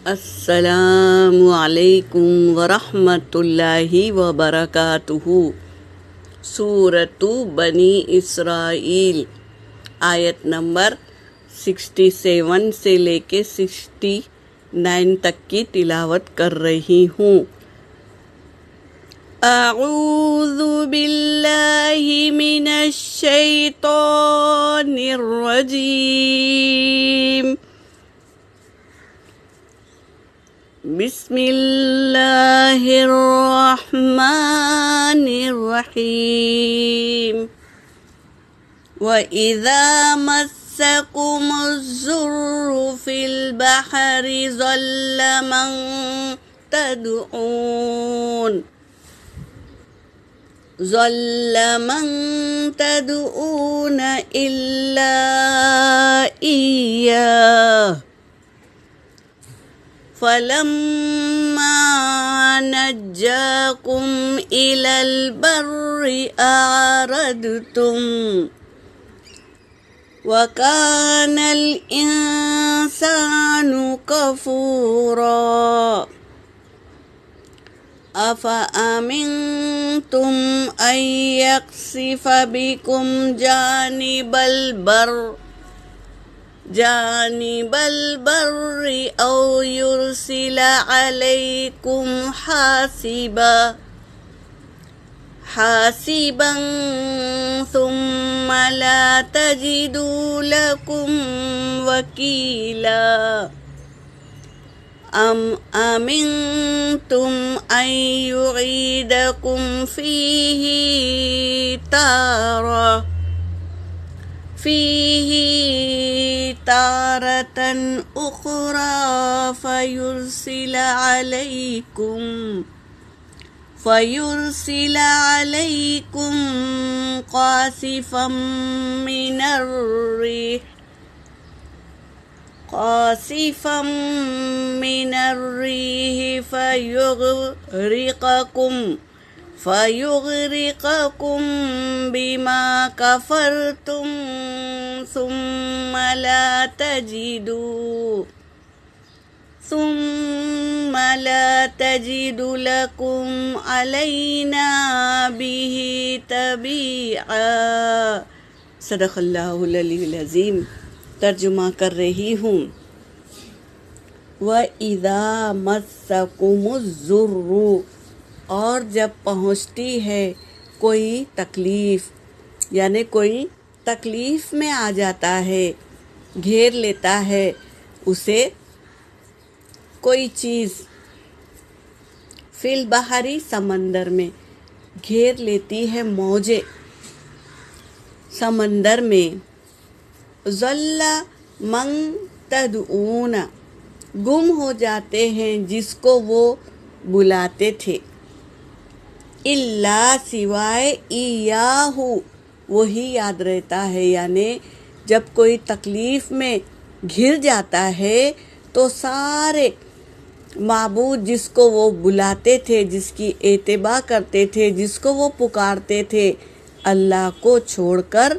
السلام علیکم ورحمۃ اللہ وبرکاتہ۔ سورۃ بنی اسرائیل آیت نمبر 67 سے لے کے 69 تک کی تلاوت کر رہی ہوں۔ اعوذ باللہ من الشیطان الرجیم، بسم اللہ الرحمن الرحیم۔ وَإِذَا مَسَّكُمُ الضُّرُّ فِي الْبَحْرِ ضَلَّ مَن تَدْعُونَ إِلَّا إِيَّاهُ فَلَمَّا نَجَّاكُمْ إِلَى الْبَرِّ أَعْرَضْتُمْ وَكَانَ الْإِنسَانُ كَفُورًا۔ أَفَأَمِنْتُمْ أَنْ يَخْسِفَ بِكُمْ جانب البر أو يرسل عليكم حاسبا ثم لا تجدوا لكم وكيلا۔ أم أمنتم أن يعيدكم فيه تارة أخرى فيرسل عليكم قاصفا من الريح فيغرقكم بما كفرتم ثم لا تجدوا لكم علينا به تبيعا۔ صدق اللہ العلی العظیم۔ ترجمہ کر رہی ہوں۔ وَإِذَا مَسَّكُمُ الضُّرُّ، اور جب پہنچتی ہے کوئی تکلیف، یعنی کوئی تکلیف میں آ جاتا ہے، گھیر لیتا ہے اسے کوئی چیز، فی البحر سمندر میں، گھیر لیتی ہے موجیں سمندر میں، ضل من تدعون، گم ہو جاتے ہیں جس کو وہ بلاتے تھے، الا سوائے ایاہ، وہی یاد رہتا ہے۔ یعنی جب کوئی تکلیف میں گھر جاتا ہے تو سارے معبود جس کو وہ بلاتے تھے، جس کی اتباع کرتے تھے، جس کو وہ پکارتے تھے، اللہ کو چھوڑ کر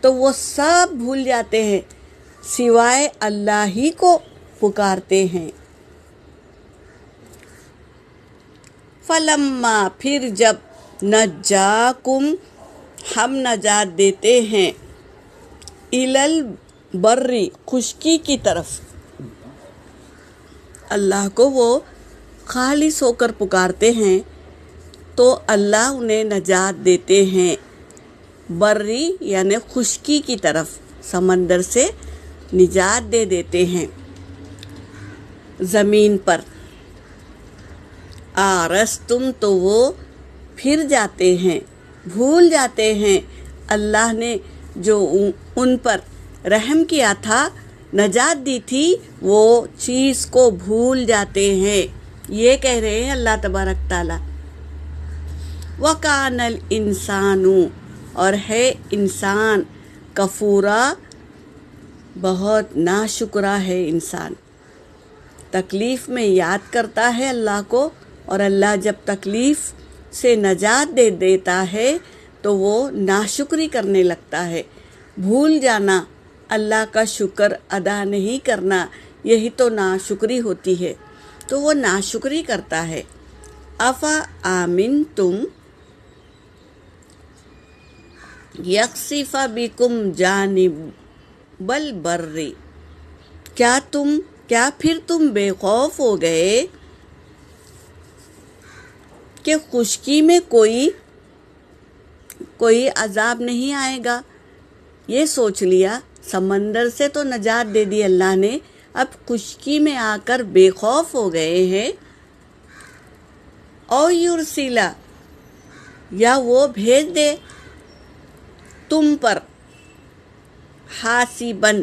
تو وہ سب بھول جاتے ہیں، سوائے اللہ ہی کو پکارتے ہیں۔ فلما، پھر جب، نجاکم، ہم نجات دیتے ہیں، الل بری، خشکی کی طرف، اللہ کو وہ خالص ہو کر پکارتے ہیں تو اللہ انہیں نجات دیتے ہیں، بری یعنی خشکی کی طرف، سمندر سے نجات دے دیتے ہیں، زمین پر۔ آرستم، تو وہ پھر جاتے ہیں، بھول جاتے ہیں اللہ نے جو ان پر رحم کیا تھا، نجات دی تھی، وہ چیز کو بھول جاتے ہیں۔ یہ کہہ رہے ہیں اللہ تبارک تعالیٰ۔ وَكَانَ الْإِنسَانُ، اور ہے انسان، کفورا، بہت ناشکرا ہے انسان۔ تکلیف میں یاد کرتا ہے اللہ کو، اور اللہ جب تکلیف سے نجات دے دیتا ہے تو وہ ناشکری کرنے لگتا ہے، بھول جانا، اللہ کا شکر ادا نہیں کرنا، یہی تو ناشکری ہوتی ہے، تو وہ ناشکری کرتا ہے۔ افا آمن تم یخسف بکم جانب البر، کیا پھر تم بے خوف ہو گئے کہ خشکی میں کوئی عذاب نہیں آئے گا؟ یہ سوچ لیا، سمندر سے تو نجات دے دی اللہ نے، اب خشکی میں آ کر بے خوف ہو گئے ہیں۔ او یرسلا، یا وہ بھیج دے تم پر حاسباً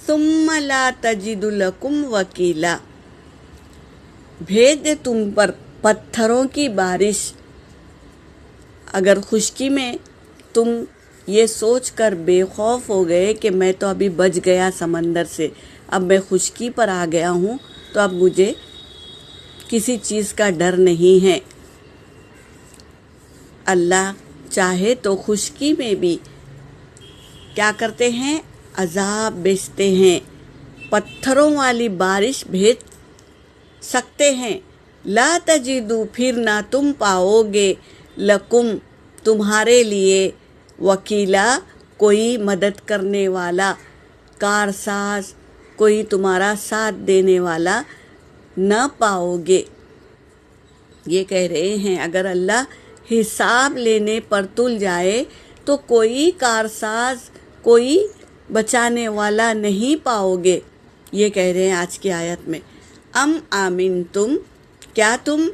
ثم لا تجد لکم وکیلا، بھیج دے تم پر پتھروں کی بارش۔ اگر خشکی میں تم یہ سوچ کر بے خوف ہو گئے کہ میں تو ابھی بچ گیا سمندر سے، اب میں خشکی پر آ گیا ہوں، تو اب مجھے کسی چیز کا ڈر نہیں ہے۔ اللہ چاہے تو خشکی میں بھی کیا کرتے ہیں؟ عذاب بھیجتے ہیں، پتھروں والی بارش بھیج سکتے ہیں۔ لا تجدو، پھر نہ تم پاؤ گے، لکم، تمہارے لیے، وکیلا، کوئی مدد کرنے والا، کارساز، کوئی تمہارا ساتھ دینے والا نہ پاؤ گے۔ یہ کہہ رہے ہیں اگر اللہ حساب لینے پر تل جائے تو کوئی کارساز، کوئی بچانے والا نہیں پاؤ گے۔ یہ کہہ رہے ہیں آج کی آیت میں۔ ام آمن تم، کیا تم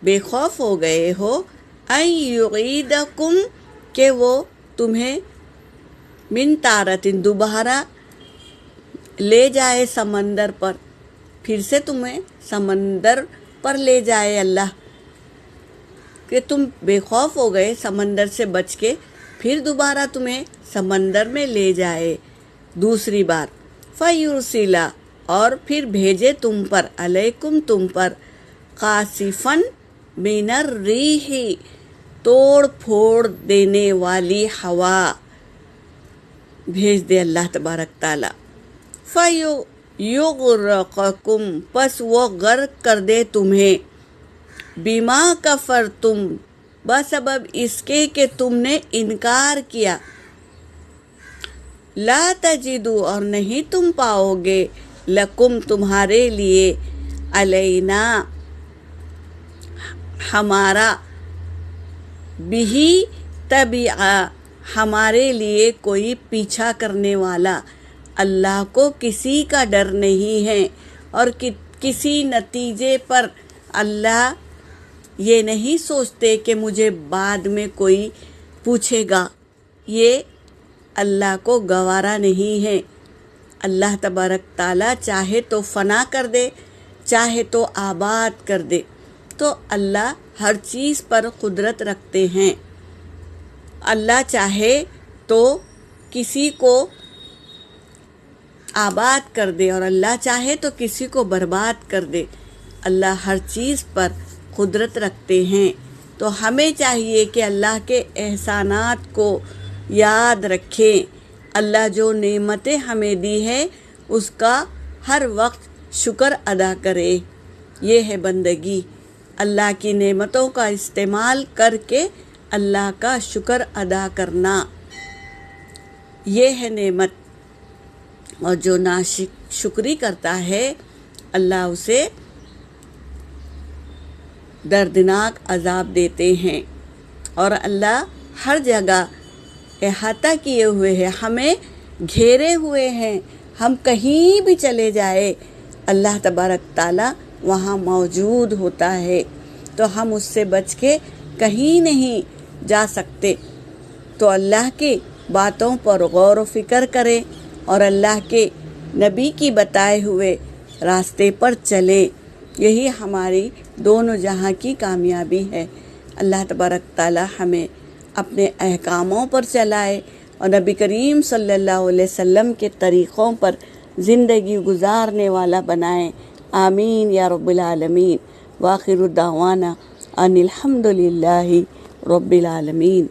بے خوف ہو گئے ہو، ان یعیدکم، کہ وہ تمہیں من تارتن، دوبارہ لے جائے سمندر پر، پھر سے تمہیں سمندر پر لے جائے اللہ، کہ تم بے خوف ہو گئے سمندر سے بچ کے، پھر دوبارہ تمہیں سمندر میں لے جائے دوسری بار۔ فیرسلا، اور پھر بھیجے تم پر، علیکم، تم پر، قاصفاً من الریح، توڑ پھوڑ دینے والی ہوا بھیج دے اللہ تبارک تعالی۔ یغرقکم، پس وہ غرق کر دے تمہیں، بما کفرتم، بسبب اس کے کہ تم نے انکار کیا، لا تجدو، اور نہیں تم پاؤ گے، لکم، تمہارے لیے، علینا، ہمارا، بھی تبعا، ہمارے لیے کوئی پیچھا کرنے والا۔ اللہ کو کسی کا ڈر نہیں ہے، اور کسی نتیجے پر اللہ یہ نہیں سوچتے کہ مجھے بعد میں کوئی پوچھے گا، یہ اللہ کو گوارا نہیں ہے۔ اللہ تبارک تعالیٰ چاہے تو فنا کر دے، چاہے تو آباد کر دے، تو اللہ ہر چیز پر قدرت رکھتے ہیں۔ اللہ چاہے تو کسی کو آباد کر دے، اور اللہ چاہے تو کسی کو برباد کر دے، اللہ ہر چیز پر قدرت رکھتے ہیں۔ تو ہمیں چاہیے کہ اللہ کے احسانات کو یاد رکھیں، اللہ جو نعمتیں ہمیں دی ہے اس کا ہر وقت شکر ادا کرے۔ یہ ہے بندگی، اللہ کی نعمتوں کا استعمال کر کے اللہ کا شکر ادا کرنا، یہ ہے نعمت۔ اور جو ناشکری کرتا ہے اللہ اسے دردناک عذاب دیتے ہیں۔ اور اللہ ہر جگہ احاطہ کیے ہوئے ہیں، ہمیں گھیرے ہوئے ہیں، ہم کہیں بھی چلے جائے اللہ تبارک تعالیٰ وہاں موجود ہوتا ہے، تو ہم اس سے بچ کے کہیں نہیں جا سکتے۔ تو اللہ کی باتوں پر غور و فکر کریں اور اللہ کے نبی کی بتائے ہوئے راستے پر چلیں، یہی ہماری دونوں جہاں کی کامیابی ہے۔ اللہ تبارک تعالیٰ ہمیں اپنے احکاموں پر چلائے اور نبی کریم صلی اللہ علیہ وسلم کے طریقوں پر زندگی گزارنے والا بنائے۔ آمین یا رب العالمین۔ وآخر دعوانا ان الحمد للہ رب العالمین۔